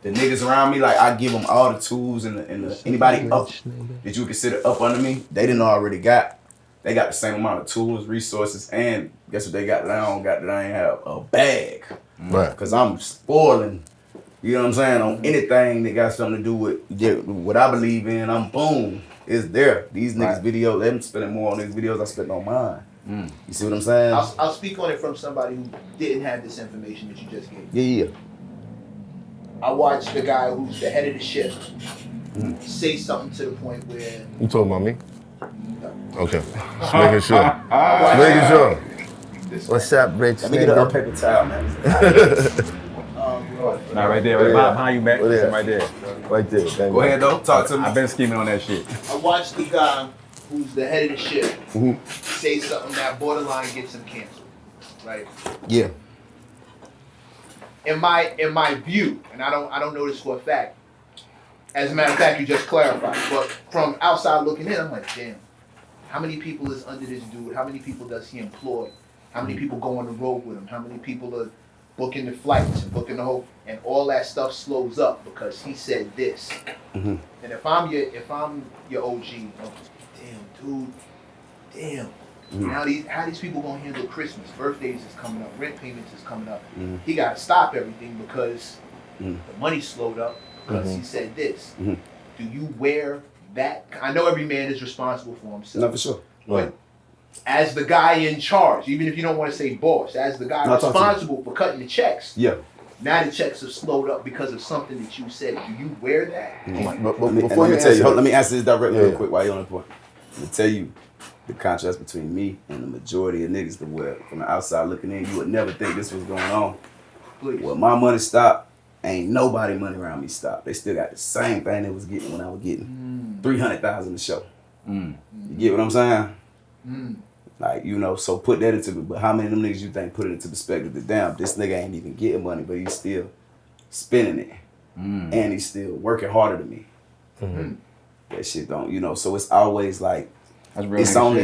the niggas around me, like I give them all the tools and anybody up that you would consider up under me, they didn't already got. They got the same amount of tools, resources, and guess what they got that I don't got that I ain't have? A bag. Right. Because I'm spoiling, you know what I'm saying, on anything that got something to do with what I believe in, I'm boom, it's there. These niggas' videos, them spending more on these videos I spent on mine. You see what I'm saying? I'll speak on it from somebody who didn't have this information that you just gave. Yeah. I watched the guy who's the head of the ship say something to the point where... You talking about me? No. Okay. Just making sure. Making sure. What's up, Rich? Let me get a paper towel, man. Nah, right there. Behind you, man. Right there. Right there. Go ahead, though. Talk to me. I've been scheming on that shit. I watched the guy who's the head of the ship say something that borderline gets him canceled, right? Yeah. In my view, and I don't know this for a fact. As a matter of fact, you just clarified. But from outside looking in, I'm like, damn. How many people is under this dude? How many people does he employ? How many people go on the road with him? How many people are booking the flights and booking the whole, and all that stuff slows up because he said this. And if I'm your OG, damn. Now how these people gonna handle Christmas? Birthdays is coming up, rent payments is coming up. He gotta stop everything because the money slowed up because he said this. Do you wear that? I know every man is responsible for himself. No, for sure. But as the guy in charge, even if you don't want to say boss, as the guy responsible for cutting the checks, now the checks have slowed up because of something that you said. Do you wear that? Let me answer this directly real quick while you're on the point. Let me tell you the contrast between me and the majority of niggas that were from the outside looking in. You would never think this was going on. Please. Well, my money stopped. Ain't nobody money around me stopped. They still got the same thing they was getting when I was getting 300,000 a show. You get what I'm saying? Like, you know, so put that into, but how many of them niggas you think put it into perspective that damn, this nigga ain't even getting money, but he's still spending it. And he's still working harder than me. That shit don't, you know, so it's always like, it's only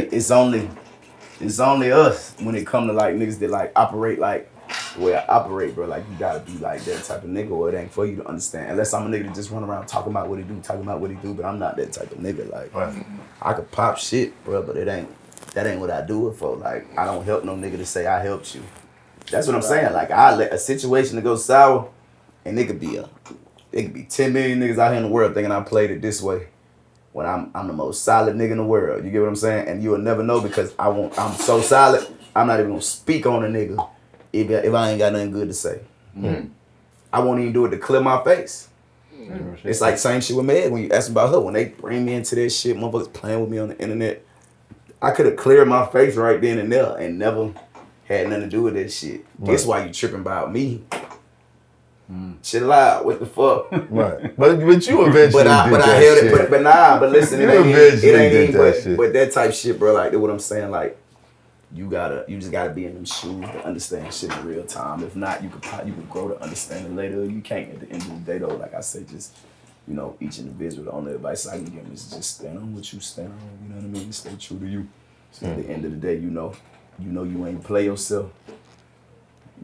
us when it come to like niggas that like operate like the way I operate, bro. Like you gotta be like that type of nigga or it ain't for you to understand. Unless I'm a nigga that just run around talking about what he do, but I'm not that type of nigga. Like I could pop shit, bro, but that ain't what I do it for. Like I don't help no nigga to say I helped you. That's what I'm saying. Like I let a situation to go sour and it could be 10 million niggas out here in the world thinking I played it this way. When I'm the most solid nigga in the world. You get what I'm saying? And you'll never know because I'm so solid, I'm not even gonna speak on a nigga if I ain't got nothing good to say. I won't even do it to clear my face. It's like same shit with Meg when you ask about her. When they bring me into this shit, motherfuckers playing with me on the internet, I could have cleared my face right then and there and never had nothing to do with that shit. That's why you tripping about me. Shit loud, what the fuck? Right. But you eventually but I held it, but listen, it ain't but that type shit, bro, like what I'm saying, like you just gotta be in them shoes to understand shit in real time. If not, you could grow to understand it later. You can't at the end of the day though, like I say, just you know, each individual, the only advice I can give them is just stand on what you stand on, you know what I mean? Stay true to you. So at the end of the day, you know you ain't play yourself.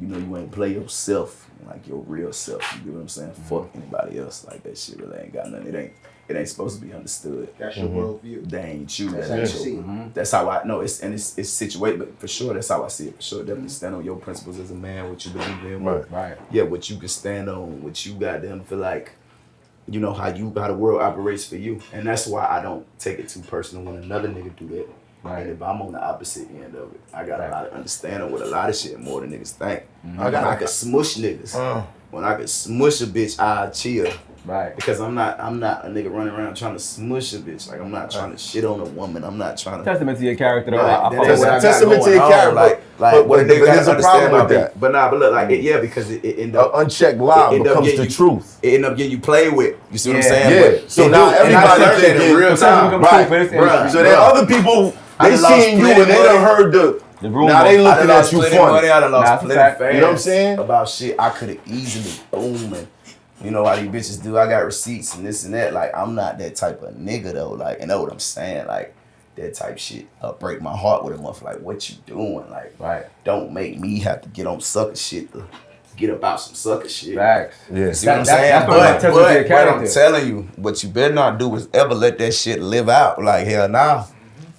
You know you ain't play yourself like your real self. You get what I'm saying? Fuck anybody else. Like that shit really ain't got nothing. It ain't supposed to be understood. That's your worldview. They ain't you. That's how you see it. That's how I know it's situated, but for sure that's how I see it. For sure, definitely stand on your principles as a man, what you believe in. Right. Yeah, what you can stand on, what you got them feel like. You know how the world operates for you, and that's why I don't take it too personal when another nigga do that. Right. And if I'm on the opposite end of it, I got a lot of understanding with a lot of shit more than niggas think. I could smush niggas. When I could smush a bitch, I chill. Right. Because I'm not a nigga running around trying to smush a bitch. Like I'm not trying to shit on a woman. I'm not trying to. Testament to your character, though. Testament to your character. Like what nigga there's a problem with that. But look, like because it end up unchecked lie becomes the truth. It end up getting you played with. You see what I'm saying? Yeah. So now everybody can in real time. Right. So then other people. They seen you and they done heard the rumor. Now they looking at you funny. I done lost plenty fans. You know what I'm saying? About shit I could have easily boom and you know how these bitches do. I got receipts and this and that. Like I'm not that type of nigga though. Like you know what I'm saying? Like that type shit break my heart with a month. Like what you doing? Like don't make me have to get on sucker shit to get about some sucker shit. Facts. Yeah. See what I'm saying? But I'm telling you, what you better not do is ever let that shit live out. Like, hell nah.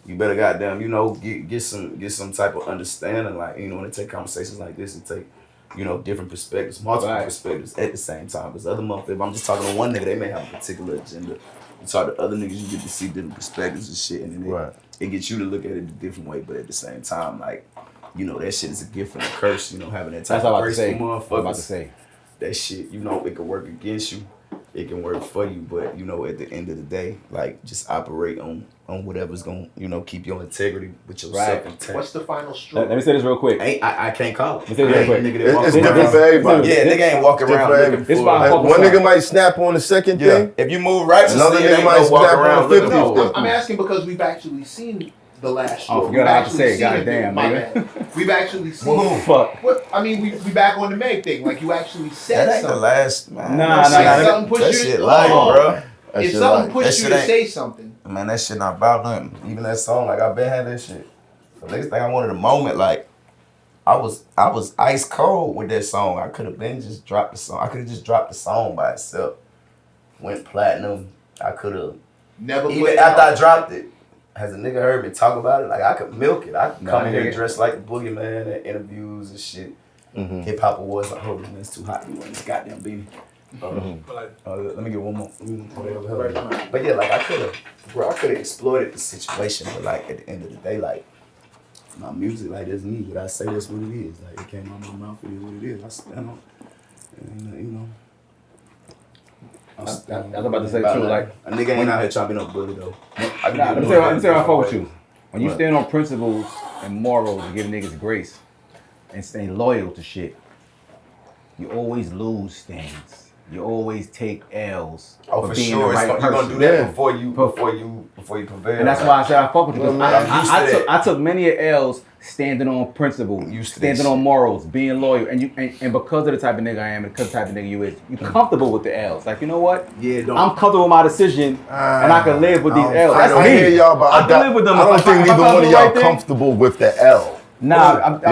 You better goddamn, you know, get some type of understanding. Like, you know, when they take conversations like this and take, you know, different perspectives, multiple perspectives at the same time. Because other motherfuckers, if I'm just talking to one nigga, they may have a particular agenda. You talk to other niggas, you get to see different perspectives and shit. And then it gets you to look at it a different way. But at the same time, like, you know, that shit is a gift and a curse, you know, having that type of grace for motherfuckers. I'm about to say. That shit, you know, it can work against you. It can work for you, but you know, at the end of the day, like just operate on whatever's gonna, you know, keep your integrity with yourself intact. What's the final straw? Let me say this real quick. I can't call it. Let me say this real quick. It's different for everybody. Yeah, nigga ain't walking around looking for. One nigga might snap on the second thing. If you move righteously, another nigga might snap on the 50th. I'm asking because we've actually seen the last straw. Oh, forgot how to say it. Goddamn, nigga. We've actually seen. Fuck. I mean, we back on the MECC thing. Like you actually said that ain't something. the last. Man. Nah. Something pushed that you shit to, lying, bro. If something pushed you to say something. Man, that shit not about nothing. Even that song, like I been had that shit. The next thing I wanted a moment, like I was ice cold with that song. I could have been just dropped the song. I could have just dropped the song by itself. Went platinum. I could have Never. Even after I dropped it, has a nigga heard me talk about it? Like I could milk it. I could come in here dressed like the boogeyman at interviews and shit. Hip hop awards, like, oh, man, it's too hot. You want this goddamn beanie. Let me get one more. But yeah, like I could have exploited the situation, but like at the end of the day, like my music, like that's me. But I say that's what it is. Like it came out of my mouth, it is what it is. I stand on it. And, you know. I was about to say too, like a nigga ain't out here trying to be no bully though. Let me say how I fuck with you. When you stand on principles and morals and give niggas grace and stay loyal to shit, you always lose things. You always take L's. Oh, for being sure. the right You're gonna do that before you prevail. And that's why I said I fuck with you. I took many L's standing on principle, standing on morals, being loyal, and because of the type of nigga I am, and because of the type of nigga you is, you comfortable with the L's. Like, you know what? Yeah, I'm comfortable with my decision, and I can live with these L's. That's me. Hear y'all, but I can live with them. I don't think neither one of y'all comfortable with the L. Nah, you know what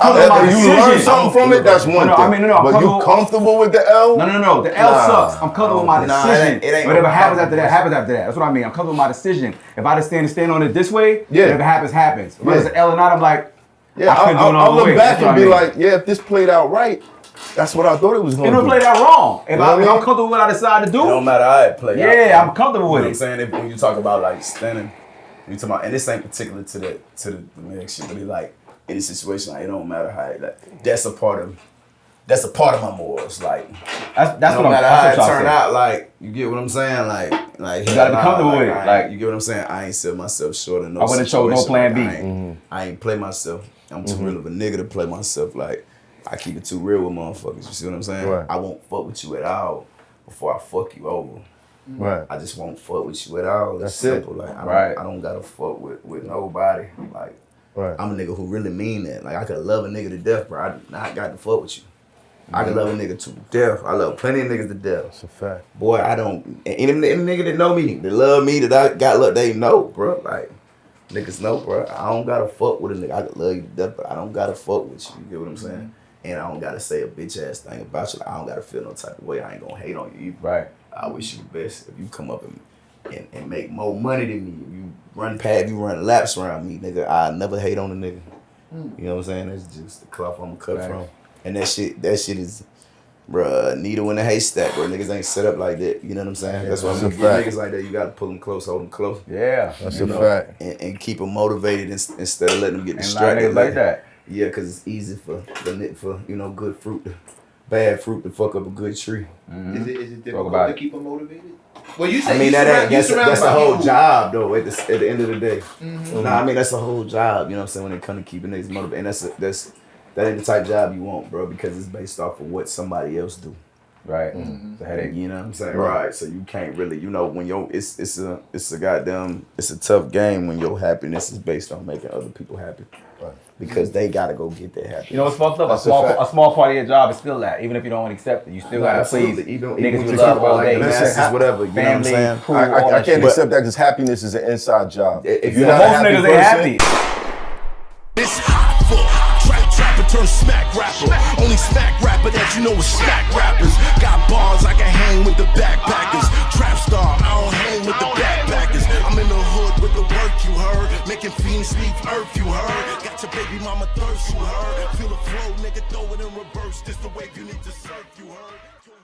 I'm saying? You learn something from it, that's one thing. But you comfortable with the L? No. The L sucks. I'm comfortable with my decision. Whatever happens after that, happens after that. That's what I mean. I'm comfortable with my decision. If I just stand on it this way, whatever happens, happens. Whether it's an L or not, I'm like, I'll look back and be like, yeah, if this played out right, that's what I thought it was going to do. It don't play out wrong. If I'm comfortable with what I decide to do. It don't matter how it play out. Yeah, I'm comfortable with it. You know what I'm saying? When you talk about like standing, you talking about, and this ain't particular to the next shit, but it like, any situation, like it don't matter how like that's a part of my morals. Like that's no matter how it turn out, like you get what I'm saying. Like you gotta be comfortable with it. Like you get what I'm saying. I ain't sell myself short of no. I wouldn't show no plan B. I ain't play myself. I'm too real of a nigga to play myself. Like I keep it too real with motherfuckers. You see what I'm saying? Right. I won't fuck with you at all before I fuck you over. Right. I just won't fuck with you at all. That's simple. Like I don't gotta fuck with nobody. Like. Right. I'm a nigga who really mean that. Like I could love a nigga to death, bro. I do not got to fuck with you. I can love a nigga to death. I love plenty of niggas to death. That's a fact. Boy, I don't. Any nigga that know me, that love me, that I got love, they know, bro. Like niggas know, bro. I don't gotta fuck with a nigga. I could love you to death, but I don't gotta fuck with you. You get what I'm saying? And I don't gotta say a bitch ass thing about you. Like, I don't gotta feel no type of way. I ain't gonna hate on you either. Right. I wish you the best. If you come up and make more money than me, if you run laps around me, nigga, I never hate on a nigga. You know what I'm saying? That's just the cloth I'm cut from. And that shit is, bruh, needle in a haystack, bro. Niggas ain't set up like that. You know what I'm saying? That's why I'm gonna get niggas like that. You gotta pull them close, hold them close. Yeah, that's a fact. And keep them motivated instead of letting them get distracted. Like that. Yeah, cause it's easy for good fruit, bad fruit to fuck up a good tree. Is it difficult to keep them motivated? Well, you said that's the whole job though. At the end of the day, nah, I mean that's the whole job. You know what I'm saying? When it comes to keeping niggas motivated, and that ain't the type of job you want, bro, because it's based off of what somebody else do. Right. It's a headache. You know what I'm saying? Right. So you can't really, when it's a tough game when your happiness is based on making other people happy. Right. Because they gotta go get their happiness. You know what's fucked up? A small part of your job is still that. Even if you don't accept it, you still gotta please niggas you love all day. Whatever. You know what I'm saying? I can't accept that because happiness is an inside job. If you're not most niggas ain't happy. This hot for trap turn smack rapper. Only smack rapper that you know is smack rappers. Got bars, I can hang with the backpackers. Trap star, I don't hang with the backpackers. I'm in the hood with the work, you heard. Making fiends leave earth, you heard. Got your baby mama thirst, you heard. Feel the flow, nigga, throw it in reverse. This the wave you need to surf, you heard.